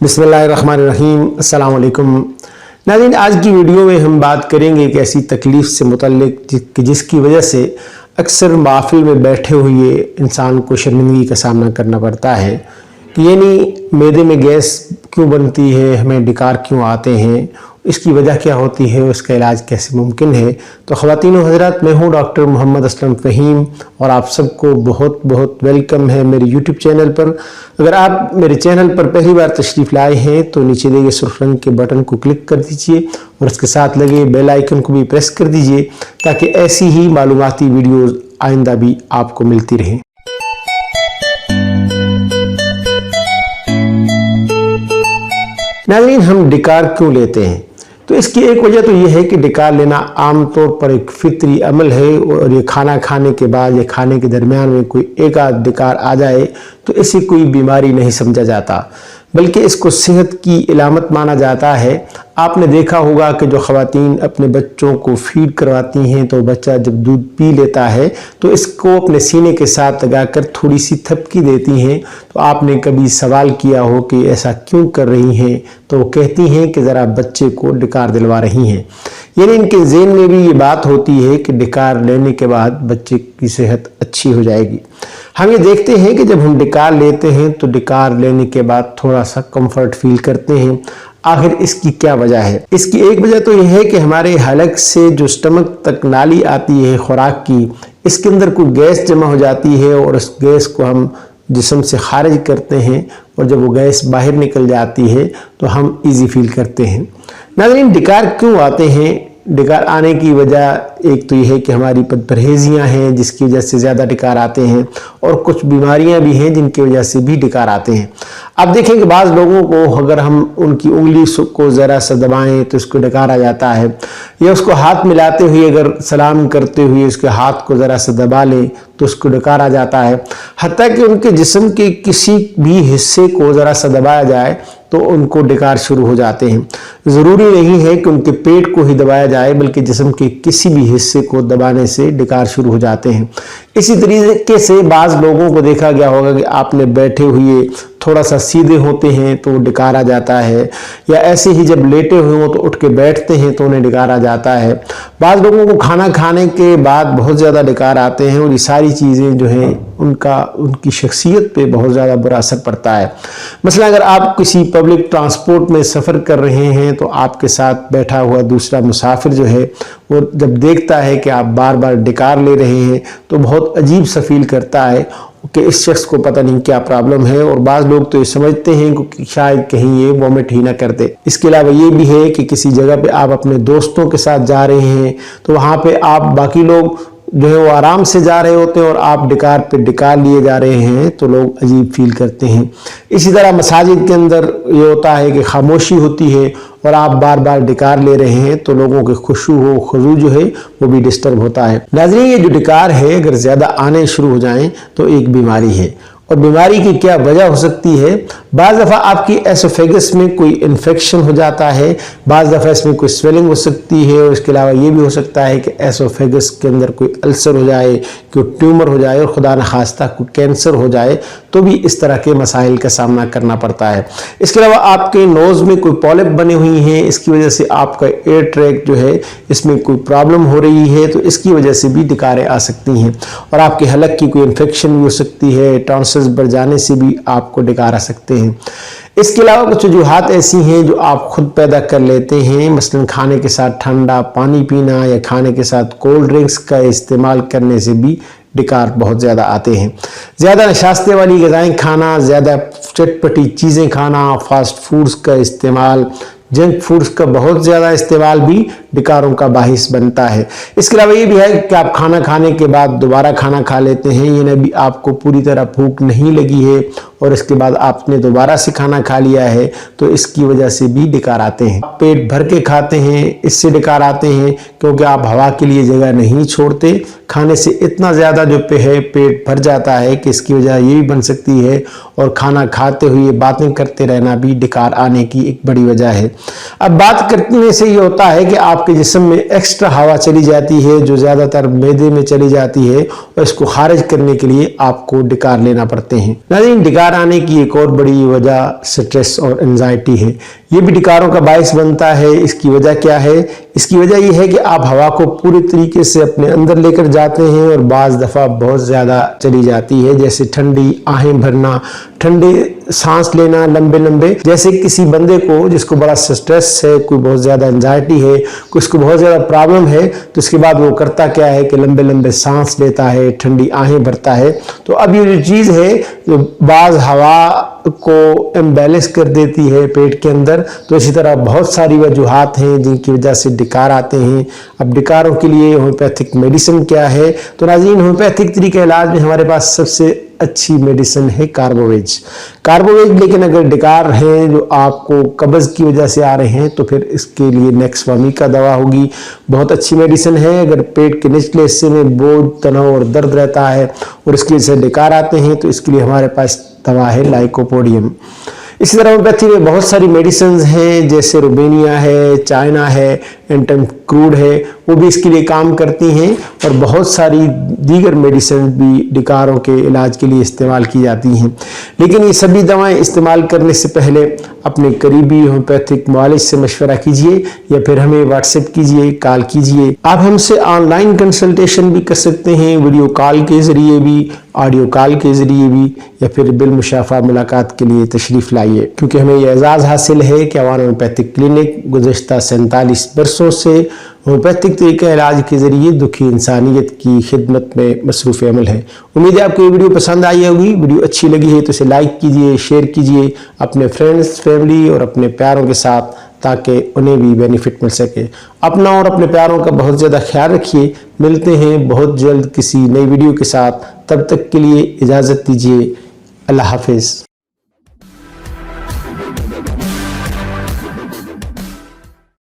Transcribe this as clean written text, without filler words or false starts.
बिस्मिल्लाहिर्रहमानिर्रहीम। अस्सलाम वालेकुम नाज़रीन, आज की वीडियो में हम बात करेंगे एक ऐसी तकलीफ़ से मुतल्लिक जिसकी वजह से अक्सर महफ़िल में बैठे हुए इंसान को शर्मिंदगी का सामना करना पड़ता है कि यानी मैदे में गैस क्यों बनती है, हमें डिकार क्यों आते हैं, इसकी वजह क्या होती है, उसका इलाज कैसे मुमकिन है। तो ख़वातीन व हज़रात, मैं हूँ डॉक्टर मोहम्मद असलम फ़हीम और आप सबको बहुत बहुत वेलकम है मेरे यूट्यूब चैनल पर। अगर आप मेरे चैनल पर पहली बार तशरीफ़ लाए हैं तो नीचे दिए गए सुर्ख रंग के बटन को क्लिक कर दीजिए और उसके साथ लगे बेल आइकन को भी प्रेस कर दीजिए ताकि ऐसी ही मालूमाती वीडियोज़ आइंदा भी आपको मिलती रहें। नाज़रीन, हम डिकार क्यों लेते हैं? तो इसकी एक वजह तो यह है कि डिकार लेना आम तौर पर एक फितरी अमल है और ये खाना खाने के बाद या खाने के दरमियान में कोई एक आध डिकार आ जाए तो इसे कोई बीमारी नहीं समझा जाता, बल्कि इसको सेहत की इलामत माना जाता है। आपने देखा होगा कि जो ख़वातीन अपने बच्चों को फीड करवाती हैं तो बच्चा जब दूध पी लेता है तो इसको अपने सीने के साथ लगाकर थोड़ी सी थपकी देती हैं। तो आपने कभी सवाल किया हो कि ऐसा क्यों कर रही हैं? तो वो कहती हैं कि ज़रा बच्चे को डिकार दिलवा रही हैं। यानी इनके ज़हन में भी ये बात होती है कि डिकार लेने के बाद बच्चे की सेहत अच्छी हो जाएगी। हम ये देखते हैं कि जब हम डिकार लेते हैं तो डिकार लेने के बाद थोड़ा सा कंफर्ट फील करते हैं। आखिर इसकी क्या वजह है? इसकी एक वजह तो यह है कि हमारे हलक से जो स्टमक तक नाली आती है खुराक की, इसके अंदर कोई गैस जमा हो जाती है और उस गैस को हम जिस्म से खारिज करते हैं और जब वो गैस बाहर निकल जाती है तो हम इजी फील करते हैं। नाज़रीन, डिकार क्यों आते हैं? डिकार आने की वजह एक तो यह है कि हमारी परहेजियाँ हैं जिसकी वजह से ज़्यादा डिकार आते हैं और कुछ बीमारियां भी हैं जिनकी वजह से भी डिकार आते हैं। आप देखें कि बाज़ लोगों को अगर हम उनकी उंगली को ज़रा सा दबाएं तो उसको डिकार आ जाता है, या उसको हाथ मिलाते हुए अगर सलाम करते हुए उसके हाथ को ज़रा सा दबा लें तो उसको डिकार आ जाता है। हत्ता कि उनके जिस्म के किसी भी हिस्से को ज़रा सा दबाया जाए तो उनको डिकार शुरू हो जाते हैं। ज़रूरी नहीं है कि उनके पेट को ही दबाया जाए, बल्कि जिस्म के किसी भी हिस्से को दबाने से डिकार शुरू हो जाते हैं। इसी तरीके से बाज़ लोगों को देखा गया होगा कि आपने बैठे हुए थोड़ा सा सीधे होते हैं तो डिकार आ जाता है, या ऐसे ही जब लेटे हुए हों तो उठ के बैठते हैं तो उन्हें डिकार आ जाता है। बाज़ लोगों को खाना खाने के बाद बहुत ज़्यादा डिकार आते हैं और ये सारी चीज़ें जो हैं उनकी शख्सियत पे बहुत ज़्यादा बुरा असर पड़ता है। मसलन अगर आप किसी पब्लिक ट्रांसपोर्ट में सफ़र कर रहे हैं तो आपके साथ बैठा हुआ दूसरा मुसाफिर जो है वो जब देखता है कि आप बार बार डिकार ले रहे हैं तो बहुत अजीब सा फील करता है कि इस शख्स को पता नहीं क्या प्रॉब्लम है, और बाज़ लोग तो ये समझते हैं कि शायद कहीं ये वॉमिट ही ना कर दे। इसके अलावा ये भी है कि किसी जगह पे आप अपने दोस्तों के साथ जा रहे हैं तो वहाँ पे आप बाकी लोग जो है वो आराम से जा रहे होते हैं और आप डिकार पे डिकार लिए जा रहे हैं तो लोग अजीब फील करते हैं। इसी तरह मसाजिद के अंदर ये होता है कि खामोशी होती है और आप बार बार डिकार ले रहे हैं तो लोगों के खुशू जो है वो भी डिस्टर्ब होता है। नाज़रीन, ये जो डिकार है अगर ज़्यादा आने शुरू हो जाएं तो एक बीमारी है, और बीमारी की क्या वजह हो सकती है? बाज़ दफ़ा आपकी एसोफेगस में कोई इन्फेक्शन हो जाता है, बाज़ दफ़ा इसमें कोई स्वेलिंग हो सकती है, और इसके अलावा ये भी हो सकता है कि एसोफेगस के अंदर कोई अल्सर हो जाए, कोई ट्यूमर हो जाए और खुदा न खास्ता कोई कैंसर हो जाए तो भी इस तरह के मसाइल का सामना करना पड़ता है। इसके अलावा आपके नोज़ में कोई पॉलिप बने हुई हैं, इसकी वजह से आपका एयर ट्रैक जो है इसमें कोई प्रॉब्लम हो रही है तो इसकी वजह से भी डिकारें आ सकती हैं, और आपके हलक की कोई इन्फेक्शन भी हो सकती है, टॉन्सिल्स बढ़ जाने से भी आपको डिकार आ सकते हैं। इसके अलावा कुछ वजूहात ऐसी हैं जो आप खुद पैदा कर लेते हैं, मसलन खाने के साथ ठंडा पानी पीना या खाने के साथ कोल्ड ड्रिंक्स का इस्तेमाल करने से भी डिकार बहुत ज़्यादा आते हैं। ज़्यादा नशास्ते वाली ग़िज़ाएँ खाना, ज़्यादा चटपटी चीज़ें खाना, फास्ट फूड्स का इस्तेमाल, जंक फूड्स का बहुत ज़्यादा इस्तेमाल भी डिकारों का बाहिस बनता है। इसके अलावा ये भी है कि आप खाना खाने के बाद दोबारा खाना खा लेते हैं, यानी भी आपको पूरी तरह भूख नहीं लगी है और इसके बाद आपने दोबारा से खाना खा लिया है तो इसकी वजह से भी डिकार आते हैं। आप पेट भर के खाते हैं, इससे डिकार आते हैं क्योंकि आप हवा के लिए जगह नहीं छोड़ते। खाने से इतना ज़्यादा जो है पेट भर जाता है कि इसकी वजह ये भी बन सकती है, और खाना खाते हुए बातें करते रहना भी डिकार आने की एक बड़ी वजह है। अब बात करने से ये होता है कि आप आपके जिस्म में एक्स्ट्रा हवा चली जाती है जो ज़्यादातर मैदे में चली जाती है, और इसको खारिज करने के लिए आपको डिकार लेना पड़ते हैं। नाज़रीन, डिकार आने की एक और बड़ी वजह स्ट्रेस और एंजाइटी है। ये भी डिकारों का बायस बनता है। इसकी वजह क्या है? इसकी वजह ये है कि आप हवा को पूरी तरीके से अपने अंदर लेकर जाते हैं और बाज़ दफ़ा बहुत ज़्यादा चली जाती है, जैसे ठंडी आहें भरना, ठंडे सांस लेना लंबे लंबे। जैसे किसी बंदे को जिसको बड़ा स्ट्रेस है, कोई बहुत ज़्यादा एंजाइटी है, उसको बहुत ज़्यादा प्रॉब्लम है, तो उसके बाद वो करता क्या है कि लंबे लंबे सांस लेता है, ठंडी आहें भरता है। तो अब ये जो चीज़ है जो बाज़ हवा को इम्बैलेंस कर देती है पेट के अंदर। तो इसी तरह बहुत सारी वजूहात हैं जिनकी वजह से डिकार आते हैं। अब डिकारों के लिए होम्योपैथिक मेडिसिन क्या है? तो नाज़रीन, होम्योपैथिक तरीके इलाज में हमारे पास सबसे अच्छी मेडिसिन है कार्बोवेज। लेकिन अगर डिकार हैं जो आपको कब्ज़ की वजह से आ रहे हैं तो फिर इसके लिए नेक्सवामी का दवा होगी, बहुत अच्छी मेडिसिन है। अगर पेट के निचले हिस्से में बोझ, तनाव और दर्द रहता है और इसकी वजह से डिकार आते हैं तो इसके लिए हमारे पास दवा है लाइकोपोडियम। इसी तरह होम्योपैथी में बहुत सारी मेडिसिन हैं, जैसे रुबेनिया है, चाइना है, एंटमक्रूड है, वो भी इसके लिए काम करती हैं। और बहुत सारी दीगर मेडिसिन भी डिकारों के इलाज के लिए इस्तेमाल की जाती हैं। लेकिन ये सभी दवाएं इस्तेमाल करने से पहले अपने करीबी होम्योपैथिक मुआलिज से मशवरा कीजिए या फिर हमें व्हाट्सएप कीजिए, कॉल कीजिए। आप हमसे ऑनलाइन कंसल्टेशन भी कर सकते हैं, वीडियो कॉल के ज़रिए भी, ऑडियो कॉल के ज़रिए भी, या फिर बिलमुशाफा मुलाकात के लिए तशरीफ़ लाइए। क्योंकि हमें यह एजाज़ हासिल है कि अवान होम्योपैथिक क्लिनिक गुज़श्ता 47 बरसों से होम्योपैथिक तरीके इलाज के ज़रिए दुखी इंसानियत की खिदमत में मसरूफ़ अमल है। उम्मीद है आपको ये वीडियो पसंद आई होगी। वीडियो अच्छी लगी है तो इसे लाइक कीजिए, शेयर कीजिए अपने फ्रेंड्स, फैमिली और अपने प्यारों के साथ, ताकि उन्हें भी बेनिफिट मिल सके। अपना और अपने प्यारों का बहुत ज़्यादा ख्याल रखिए। मिलते हैं बहुत जल्द किसी नई वीडियो के साथ। तब तक के लिए इजाज़त दीजिए। अल्लाह हाफिज़।